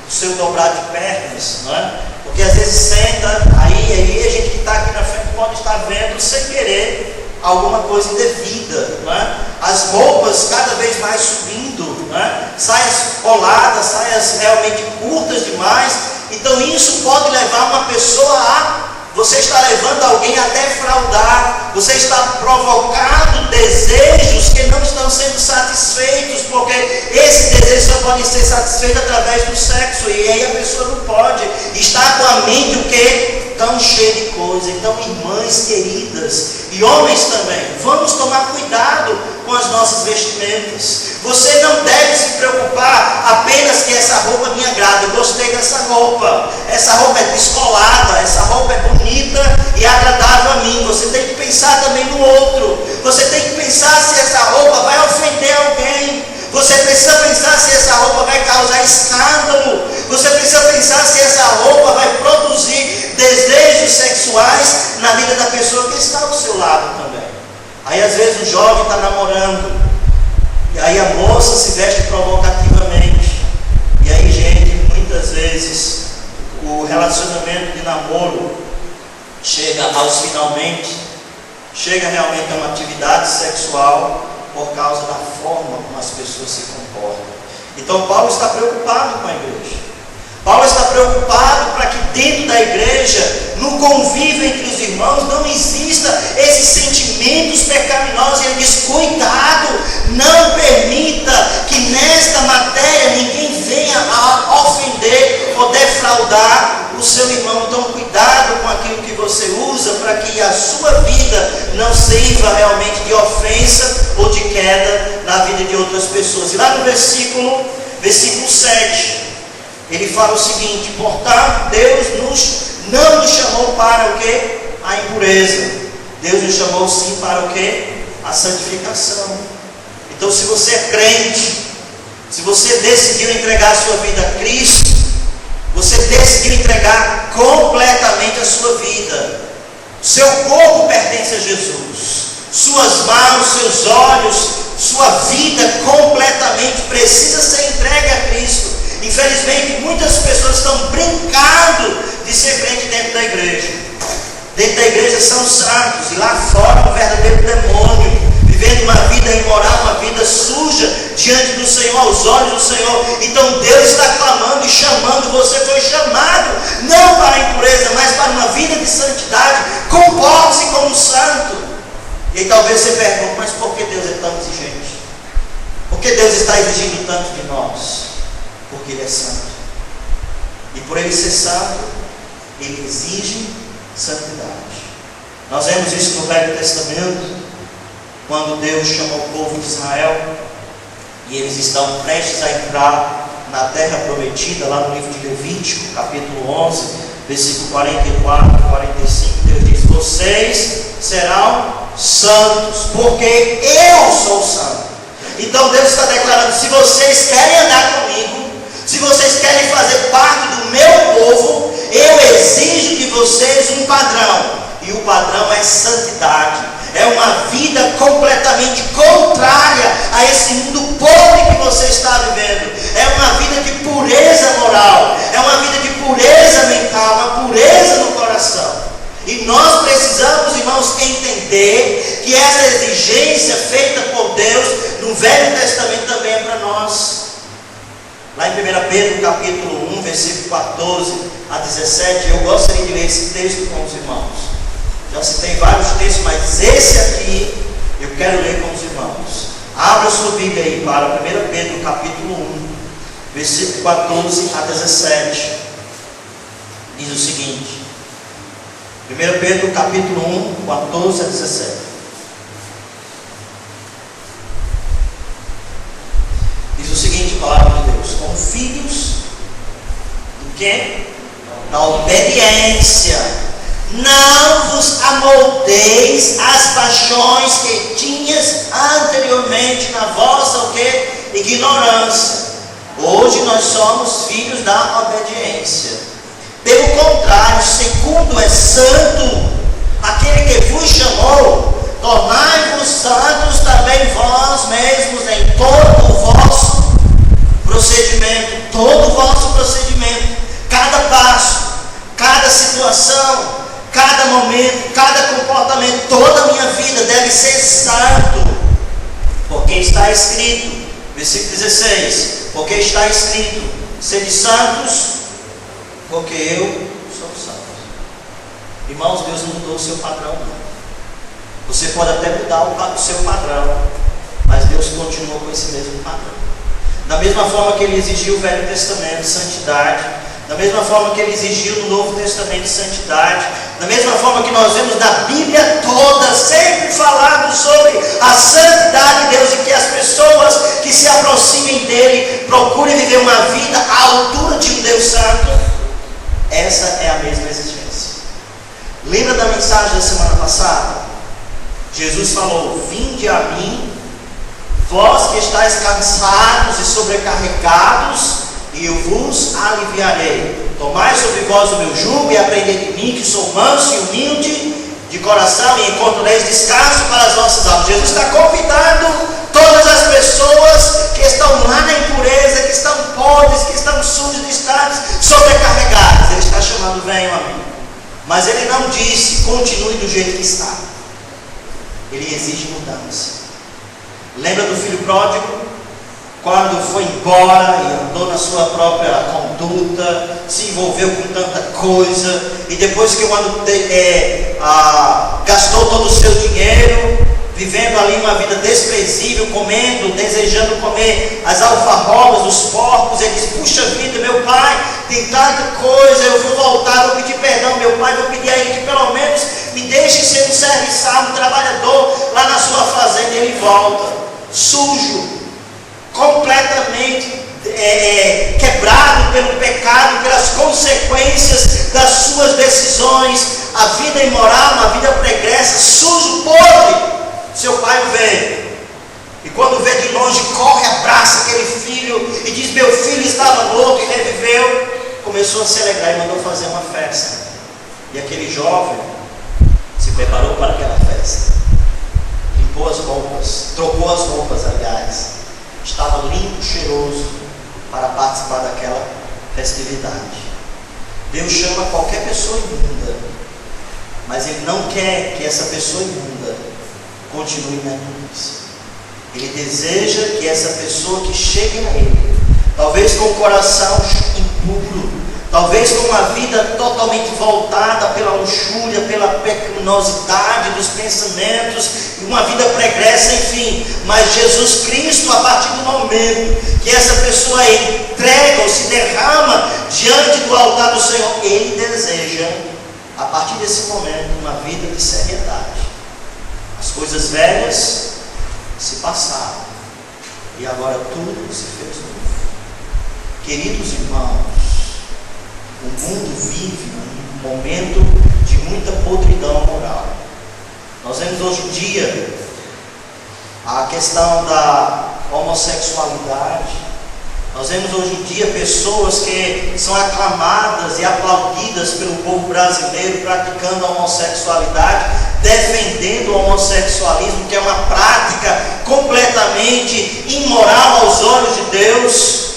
o seu dobrar de pernas, não é? Porque às vezes senta, aí a gente que está aqui na frente pode estar vendo sem querer alguma coisa indevida, não é? As roupas cada vez mais subindo, não é? Saias coladas, saias realmente curtas demais. Então isso pode levar uma pessoa você está levando alguém a defraudar, você está provocando desejos que não estão sendo satisfeitos, porque esses desejos só podem ser satisfeitos através do sexo, e aí a pessoa não pode estar com a mente o quê? Tão cheia de coisa. Então, irmãs queridas e homens também, vamos tomar cuidado com as nossas vestimentas. Você não deve se preocupar apenas que essa roupa me agrada, eu gostei dessa roupa, essa roupa é descolada, essa roupa é bonita e agradável a mim. Você tem que pensar também no outro, você tem que pensar se essa roupa vai ofender alguém, você precisa pensar se essa roupa vai causar escândalo, você precisa pensar se essa roupa vai produzir desejos sexuais na vida da pessoa que está ao seu lado também. Aí às vezes o jovem está namorando, E aí a moça se veste provocativamente. E aí, gente, muitas vezes o relacionamento de namoro chega aos finalmente, chega realmente a uma atividade sexual por causa da forma como as pessoas se comportam. Então Paulo está preocupado com a igreja. Paulo está preocupado para que dentro da igreja, no convívio entre os irmãos, não exista esses sentimentos pecaminosos. Ele diz: cuidado, não permita que nesta matéria ninguém venha a ofender ou defraudar o seu irmão. Então cuidado com aquilo que você usa, para que a sua vida não sirva realmente de ofensa ou de queda na vida de outras pessoas. E lá no versículo 7, ele fala o seguinte: portanto, Deus não nos chamou para o quê? A impureza. Deus nos chamou sim para o quê? A santificação. Então, se você é crente, se você decidiu entregar a sua vida a Cristo, você decidiu entregar completamente a sua vida. Seu corpo pertence a Jesus. Suas mãos, seus olhos, sua vida completamente precisa ser entregue a Cristo. Infelizmente, muitas pessoas estão brincando de ser crente dentro da igreja. Dentro da igreja são santos, e lá fora um verdadeiro demônio, vivendo uma vida imoral, uma vida suja diante do Senhor, aos olhos do Senhor. Então Deus está clamando e chamando. Você foi chamado não para a impureza, mas para uma vida de santidade. Comporte-se como santo. E aí talvez você pergunte: mas por que Deus é tão exigente? Por que Deus está exigindo tanto de nós? Porque Ele é santo. E por Ele ser santo, Ele exige santidade. Nós vemos isso no Velho Testamento, quando Deus chamou o povo de Israel, e eles estão prestes a entrar na terra prometida. Lá no livro de Levítico, capítulo 11, versículo 44 e 45, Deus diz: vocês serão santos, porque eu sou santo. Então Deus está declarando: se vocês querem andar comigo, se vocês querem fazer parte do meu povo, eu exijo de vocês um padrão. E o padrão é santidade. É uma vida completamente contrária a esse mundo podre que você está vivendo. É uma vida de pureza moral. É uma vida de pureza mental, uma pureza no coração. E nós precisamos, irmãos, entender que essa exigência feita por Deus no Velho Testamento também é para nós. Lá em 1 Pedro, capítulo 1, versículo 14 a 17, eu gostaria de ler esse texto com os irmãos. Já citei vários textos, mas esse aqui eu quero ler com os irmãos. Abra sua Bíblia aí para 1 Pedro, capítulo 1, versículo 14 a 17. Diz o seguinte: 1 Pedro, capítulo 1, 14 a 17. Diz o seguinte, a palavra de Deus: como filhos do quê? Da obediência, não vos amoldeis às paixões que tinhas anteriormente na vossa o quê? Ignorância. Hoje nós somos filhos da obediência. Pelo contrário, segundo é santo aquele que vos chamou, tornai-vos santos também vós mesmos em todo o vosso procedimento. Todo o vosso procedimento, cada passo, cada situação, cada momento, cada comportamento, toda a minha vida deve ser santo, porque está escrito, versículo 16, porque está escrito: sede santos, porque eu sou santo. Irmãos, Deus não mudou o seu padrão, não. Você pode até mudar o seu padrão, mas Deus continua com esse mesmo padrão. Da mesma forma que Ele exigiu o Velho Testamento, santidade, da mesma forma que Ele exigiu no Novo Testamento, santidade, da mesma forma que nós vemos na Bíblia toda, sempre falado sobre a santidade de Deus, e que as pessoas que se aproximem dEle procurem viver uma vida à altura de um Deus santo. Essa é a mesma exigência. Lembra da mensagem da semana passada? Jesus falou: vinde a mim, vós que estáis cansados e sobrecarregados, e eu vos aliviarei. Tomai sobre vós o meu jugo e aprendei de mim, que sou manso e humilde de coração, e encontrareis descanso para as vossas almas. Jesus está convidando todas as pessoas ele exige mudança. Lembra do filho pródigo? Quando foi embora e andou na sua própria conduta, se envolveu com tanta coisa, e depois que gastou todo o seu dinheiro, vivendo ali uma vida desprezível, comendo, desejando comer as alfarrobas dos porcos, ele diz: puxa vida, meu pai, tem tanta coisa, eu vou voltar, vou pedir perdão, meu pai, vou pedir a ele que pelo menos me deixe ser um serviçal, um trabalhador lá na sua fazenda. E ele volta, sujo, completamente quebrado pelo pecado, pelas consequências das suas decisões, a vida imoral, uma vida pregressa, sujo, podre. Seu pai o vê, e quando vê de longe, corre, abraça aquele filho e diz: meu filho estava morto e reviveu. Começou a se alegrar e mandou fazer uma festa. E aquele jovem se preparou para aquela festa, limpou as roupas, trocou as roupas, aliás, estava limpo, cheiroso para participar daquela festividade. Deus chama qualquer pessoa imunda, mas Ele não quer que essa pessoa imunda continue na imundícia. Ele deseja que essa pessoa que chegue a Ele, talvez com o coração impuro, talvez com uma vida totalmente voltada pela luxúria, pela pecaminosidade dos pensamentos, uma vida pregressa, enfim, mas Jesus Cristo, a partir do momento que essa pessoa entrega ou se derrama diante do altar do Senhor, Ele deseja, a partir desse momento, uma vida de seriedade. As coisas velhas se passaram e agora tudo se fez novo. Queridos irmãos, o mundo vive um momento de muita podridão moral. Nós vemos hoje em dia a questão da homossexualidade. Nós vemos hoje em dia pessoas que são aclamadas e aplaudidas pelo povo brasileiro praticando a homossexualidade, defendendo o homossexualismo, que é uma prática completamente imoral aos olhos de Deus.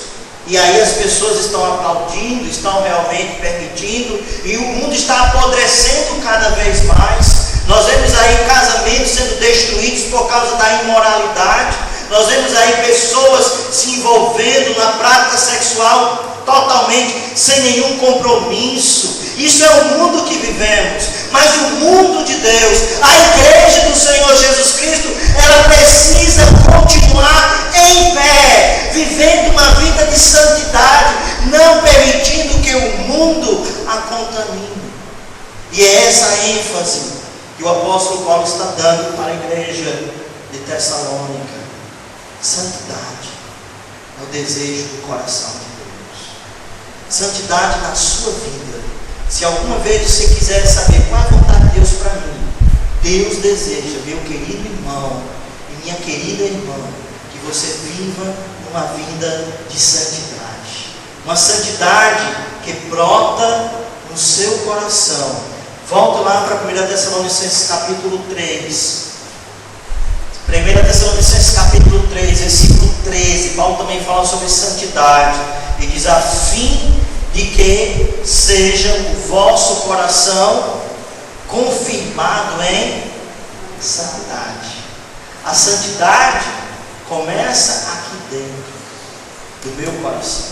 E aí as pessoas estão aplaudindo, estão realmente permitindo, e o mundo está apodrecendo cada vez mais. Nós vemos aí casamentos sendo destruídos por causa da imoralidade. Nós vemos aí pessoas se envolvendo na prática sexual totalmente sem nenhum compromisso. Isso é o mundo que vivemos. Mas o mundo de Deus, a igreja do Senhor Jesus Cristo, ela precisa continuar em pé, vivendo uma vida de santidade, não permitindo que o mundo a contamine. E é essa ênfase que o apóstolo Paulo está dando para a igreja de Tessalônica. Santidade é o desejo do coração de Deus. Santidade na sua vida. Se alguma vez você quiser saber qual é a vontade de Deus para mim, Deus deseja, meu querido irmão e minha querida irmã, que você viva uma vida de santidade. Uma santidade que brota no seu coração. Volto lá para 1 Tessalonicenses capítulo 3. 1 Tessalonicenses capítulo 3, versículo 13, Paulo também fala sobre santidade, e diz: a fim de que seja o vosso coração confirmado em santidade. A santidade começa aqui dentro do meu coração.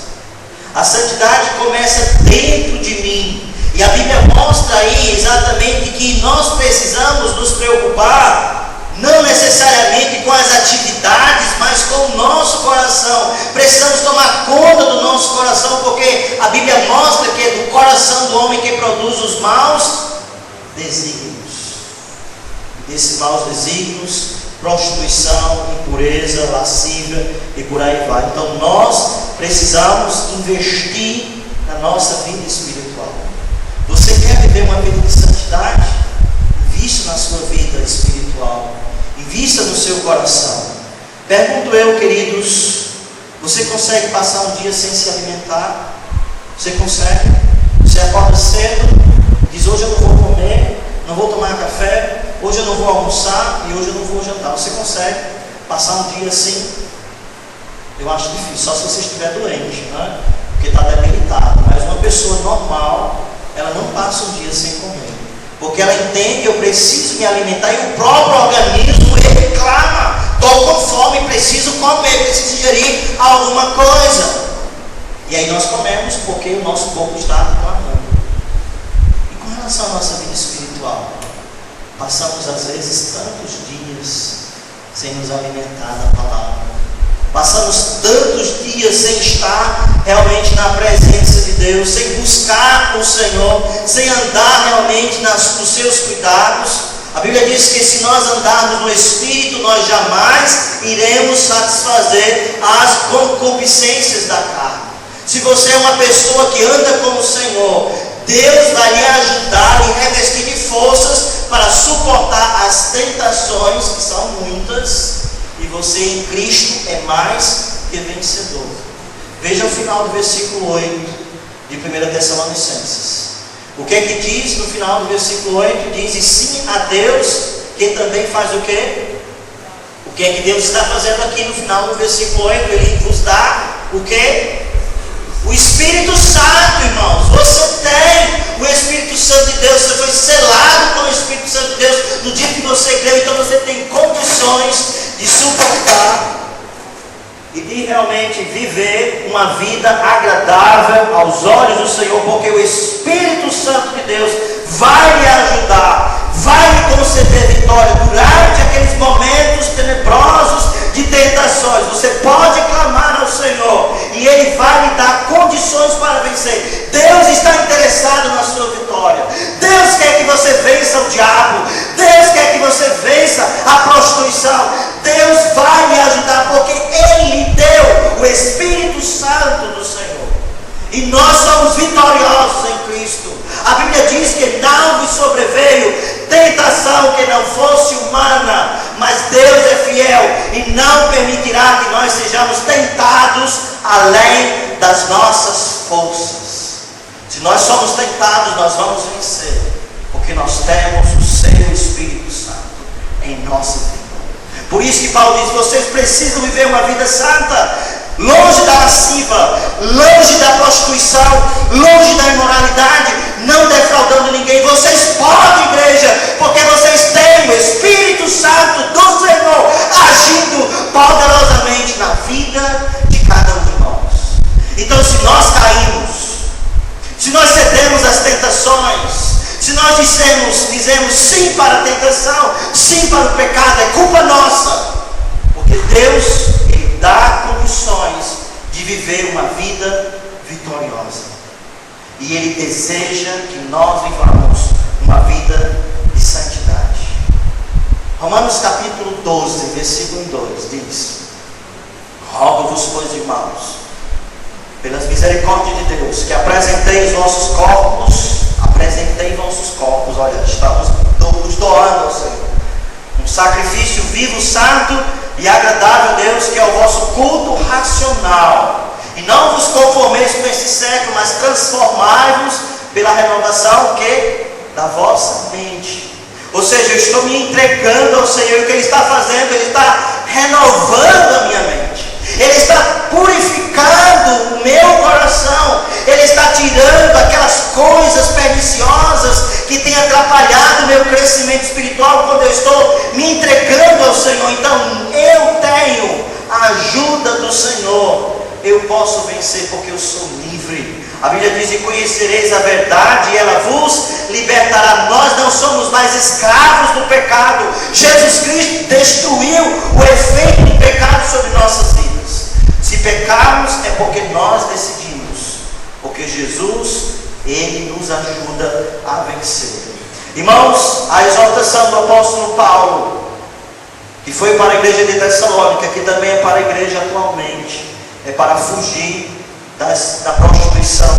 A santidade começa dentro de mim, e a Bíblia mostra aí exatamente que nós precisamos nos preocupar não necessariamente com as atividades, mas com o nosso coração. Precisamos tomar conta do nosso coração, porque a Bíblia mostra que é do coração do homem que produz os maus desígnios. Desses maus desígnios, prostituição, impureza, lascívia e por aí vai. Então nós precisamos investir na nossa vida espiritual. Você quer viver uma vida de santidade? Invista na sua vida espiritual. Invista no seu coração. Pergunto eu, queridos, você consegue passar um dia sem se alimentar? Você consegue? Você acorda cedo, diz: hoje eu não vou comer, não vou tomar café, hoje eu não vou almoçar e hoje eu não vou jantar. Você consegue passar um dia assim? Eu acho difícil, só se você estiver doente, né? Porque está debilitado. Mas uma pessoa normal, ela não passa um dia sem comer, porque ela entende que eu preciso me alimentar, e o próprio organismo alguma coisa. E aí nós comemos porque o nosso corpo está reclamando. E com relação à nossa vida espiritual, passamos às vezes tantos dias sem nos alimentar da palavra. Passamos tantos dias sem estar realmente na presença de Deus, sem buscar o Senhor, sem andar realmente nos seus cuidados. A Bíblia diz que se nós andarmos no Espírito, nós jamais iremos satisfazer as concupiscências da carne. Se você é uma pessoa que anda com o Senhor, Deus vai lhe ajudar e revestir de forças para suportar as tentações, que são muitas, e você em Cristo é mais que vencedor. Veja o final do versículo 8 de 1 Tessalonicenses. O que é que diz no final do versículo 8? Diz: e sim a Deus, que também faz o quê? O que é que Deus está fazendo aqui no final do versículo 8? Ele vos dá o quê? O Espírito Santo, irmãos. Você tem o Espírito Santo de Deus. Você foi selado com o Espírito Santo de Deus no dia que você creu. Então você tem condições de suportar e de realmente viver uma vida agradável aos olhos do Senhor, porque o Espírito Santo de Deus vai lhe ajudar, vai lhe conceder vitória durante aqueles momentos tenebrosos de tentações. Você pode clamar ao Senhor e Ele vai lhe dar condições para vencer. Deus está interessado na sua vitória. Deus quer que você vença o diabo. Deus quer que você vença a prostituição. Deus vai lhe ajudar, porque Ele lhe deu o Espírito Santo do Senhor. E nós somos vitoriosos em Cristo. A Bíblia diz que não vos sobreveio tentação que não fosse humana, mas Deus é fiel e não permitirá que nós sejamos tentados além das nossas forças. Se nós somos tentados, nós vamos vencer, porque nós temos o seu Espírito Santo em nossa vida. Por isso que Paulo diz: vocês precisam viver uma vida santa, longe da lasciva, longe da prostituição, longe da imoralidade, não defraudando ninguém. Vocês podem, igreja, porque vocês têm o Espírito Santo do Senhor agindo poderosamente na vida de cada um de nós. Então, se nós caímos, se nós cedemos às tentações, se nós dizemos sim para a tentação, sim para o pecado, é culpa nossa, porque Deus, Ele dá condições de viver uma vida vitoriosa, e Ele deseja que nós vivamos uma vida de santidade. Romanos capítulo 12, versículo 2 diz: rogo-vos, pois, irmãos, pelas misericórdias de Deus, que apresentei vossos corpos, olha, estamos nos doando ao Senhor, um sacrifício vivo, santo e agradável a Deus, que é o vosso culto racional. E não vos conformeis com este século, mas transformai-vos pela renovação da vossa mente. Ou seja, eu estou me entregando ao Senhor, e o que Ele está fazendo? Ele está renovando a minha mente. Ele está purificando o meu coração. Ele está tirando aquelas coisas perniciosas que têm atrapalhado o meu crescimento espiritual quando eu estou me entregando ao Senhor. Então eu tenho a ajuda do Senhor. Eu posso vencer porque eu sou livre. A Bíblia diz: e conhecereis a verdade e ela vos libertará. Nós não somos mais escravos do pecado. Jesus Cristo destruiu o efeito do pecado sobre nossas vidas. Se pecarmos é porque nós decidimos, porque Jesus, Ele nos ajuda a vencer. Irmãos, a exortação do apóstolo Paulo, que foi para a igreja de Tessalônica, que também é para a igreja atualmente, é para fugir da prostituição,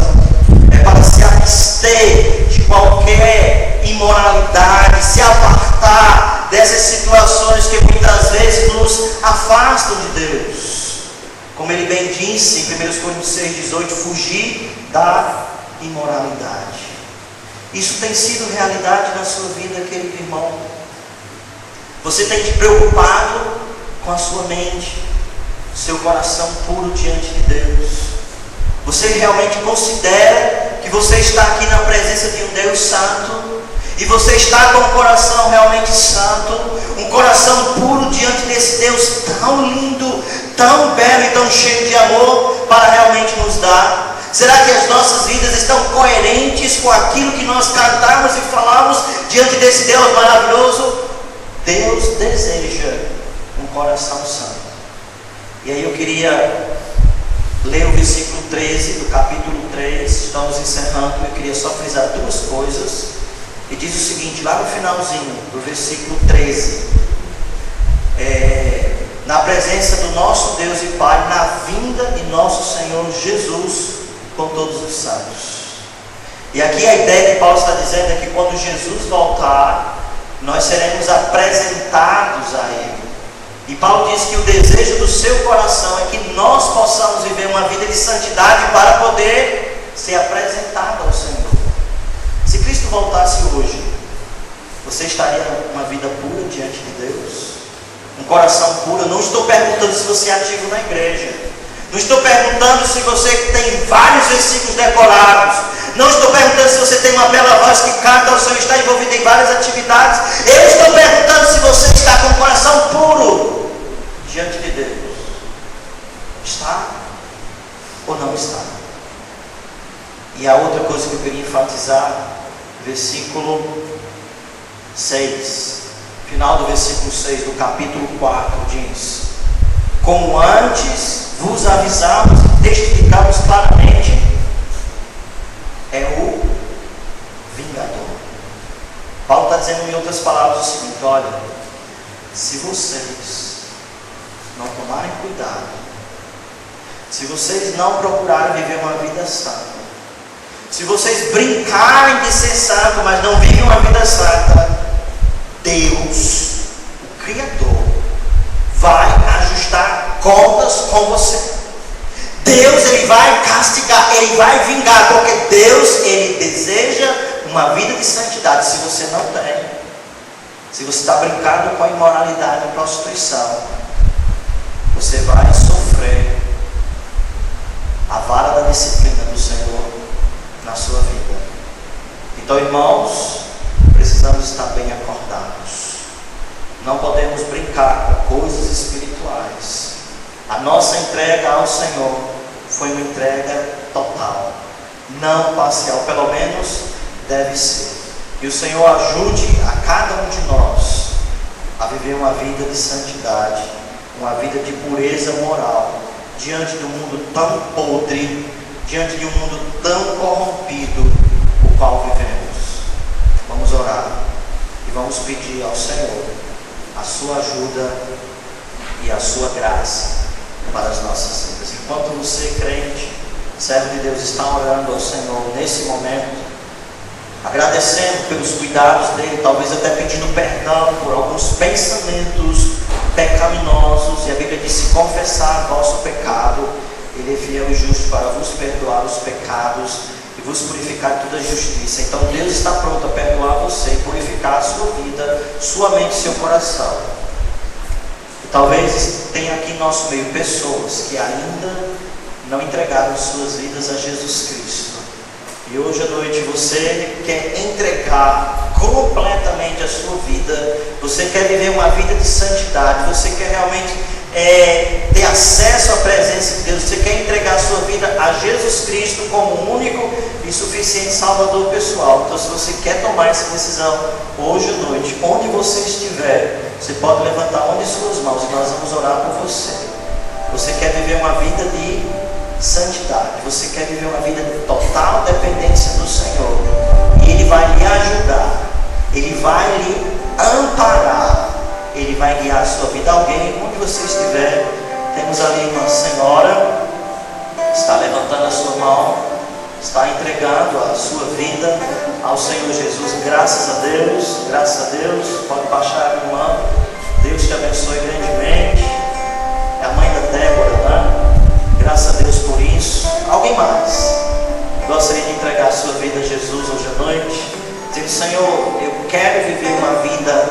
é para se abster de qualquer imoralidade, se apartar dessas situações que muitas vezes nos afastam de Deus. Como ele bem disse em 1 Coríntios 6,18, fugir da imoralidade. Isso tem sido realidade na sua vida, querido irmão. Você tem te preocupado com a sua mente, seu coração puro diante de Deus. Você realmente considera que você está aqui na presença de um Deus santo? E você está com um coração realmente santo, um coração puro diante desse Deus tão lindo, tão belo e tão cheio de amor para realmente nos dar? Será que as nossas vidas estão coerentes com aquilo que nós cantamos e falamos diante desse Deus maravilhoso? Deus deseja um coração santo. E aí eu queria ler o versículo 13 do capítulo 3, estamos encerrando. Eu queria só frisar duas coisas. E diz o seguinte, lá no finalzinho do versículo 13: na presença do nosso Deus e Pai, na vinda de nosso Senhor Jesus com todos os santos. E aqui a ideia que Paulo está dizendo é que quando Jesus voltar, nós seremos apresentados a Ele. E Paulo diz que o desejo do seu coração é que nós possamos viver uma vida de santidade para poder ser apresentado ao Senhor. Se Cristo voltasse hoje, você estaria uma vida pura diante de Deus? Um coração puro? Eu não estou perguntando se você é ativo na igreja. Não estou perguntando se você tem vários versículos decorados. Não estou perguntando se você tem uma bela voz que canta ou se está envolvido em várias atividades. Eu estou perguntando se você está com o coração puro diante de Deus. Está ou não está? E a outra coisa que eu queria enfatizar, versículo 6, final do versículo 6 do capítulo 4, diz: como antes vos avisamos e testificamos claramente, é o vingador. Paulo está dizendo em outras palavras o seguinte: olha, se vocês não tomarem cuidado, se vocês não procurarem viver uma vida santa, se vocês brincarem de ser santo, mas não vivem uma vida santa, Deus, o Criador, vai ajustar contas com você. Deus, Ele vai castigar, Ele vai vingar, porque Deus, Ele deseja uma vida de santidade. Se você não tem, se você está brincando com a imoralidade e prostituição, você vai sofrer a vara da disciplina do Senhor na sua vida. Então, irmãos, precisamos estar bem acordados. Não podemos brincar com coisas espirituais. A nossa entrega ao Senhor foi uma entrega total, não parcial, pelo menos deve ser. Que o Senhor ajude a cada um de nós a viver uma vida de santidade, uma vida de pureza moral, diante de um mundo tão podre, diante de um mundo tão corrompido, o qual vivemos. Vamos orar e vamos pedir ao Senhor a sua ajuda e a sua graça para as nossas vidas. Enquanto você, crente, servo de Deus, está orando ao Senhor nesse momento, agradecendo pelos cuidados dele, talvez até pedindo perdão por alguns pensamentos pecaminosos, e a Bíblia diz: se confessar vosso pecado, Ele é fiel e justo para vos perdoar os pecados e vos purificar de toda justiça. Então Deus está pronto a perdoar você e purificar a sua vida, sua mente e seu coração. E talvez tenha aqui em nosso meio pessoas que ainda não entregaram suas vidas a Jesus Cristo. E hoje à noite você quer entregar completamente a sua vida, você quer viver uma vida de santidade, você quer realmente ter acesso à presença de Deus, você quer entregar a sua vida a Jesus Cristo como o único e suficiente Salvador pessoal. Então, se você quer tomar essa decisão hoje à noite, onde você estiver, você pode levantar uma de suas mãos e nós vamos orar por você. Você quer viver uma vida de santidade, você quer viver uma vida de total dependência do Senhor, e Ele vai lhe ajudar, Ele vai lhe amparar, Ele vai guiar a sua vida. Alguém, onde você estiver, temos ali uma senhora, está levantando a sua mão, está entregando a sua vida ao Senhor Jesus. Graças a Deus, pode baixar a mão. Deus te abençoe grandemente. É a mãe da Débora, né? Graças a Deus por isso. Alguém mais gostaria de entregar a sua vida a Jesus hoje à noite, dizendo: Senhor, eu quero viver uma vida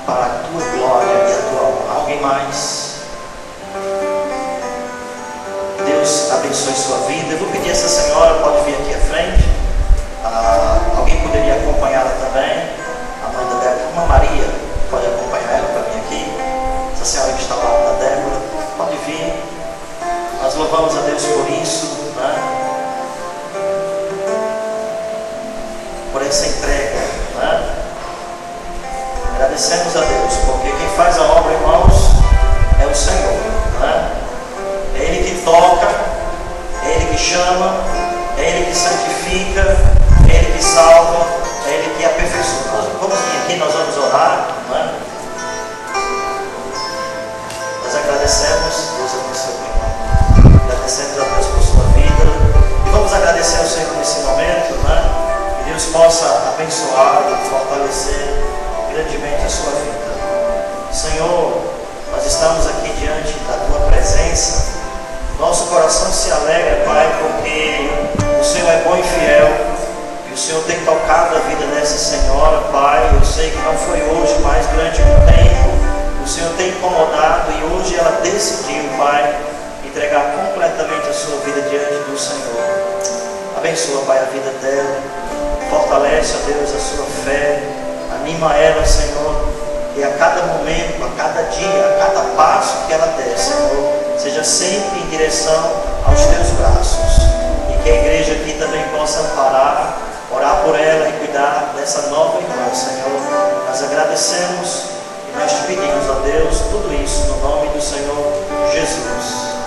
para a tua glória e a tua honra. Alguém mais? Deus abençoe sua vida. Eu vou pedir a essa senhora, pode vir aqui à frente. Alguém poderia acompanhá-la também? A mãe da Débora, uma Maria, pode acompanhar ela para vir aqui. Essa senhora que está lá da Débora, pode vir. que santifica, é Ele que salva, é Ele que aperfeiçoa. Nós vamos vir aqui, nós vamos orar, não é? Nós agradecemos, Deus abençoe o irmão. Agradecemos a Deus por sua vida. E vamos agradecer ao Senhor nesse momento, não é? Que Deus possa abençoar e fortalecer grandemente a sua vida. Senhor, nós estamos aqui diante da Tua presença. Nosso coração se alegra, Pai, porque o Senhor é bom e fiel. E o Senhor tem tocado a vida dessa senhora, Pai. Eu sei que não foi hoje, mas durante um tempo o Senhor tem incomodado e hoje ela decidiu, Pai, entregar completamente a sua vida diante do Senhor. Abençoa, Pai, a vida dela. Fortalece, ó Deus, a sua fé. Anima ela, Senhor. E a cada momento, a cada dia, a cada passo que ela der, Senhor, seja sempre em direção aos Teus braços. E que a igreja aqui também possa amparar, orar por ela e cuidar dessa nova irmã, Senhor. Nós agradecemos e nós te pedimos, ó Deus, tudo isso no nome do Senhor Jesus.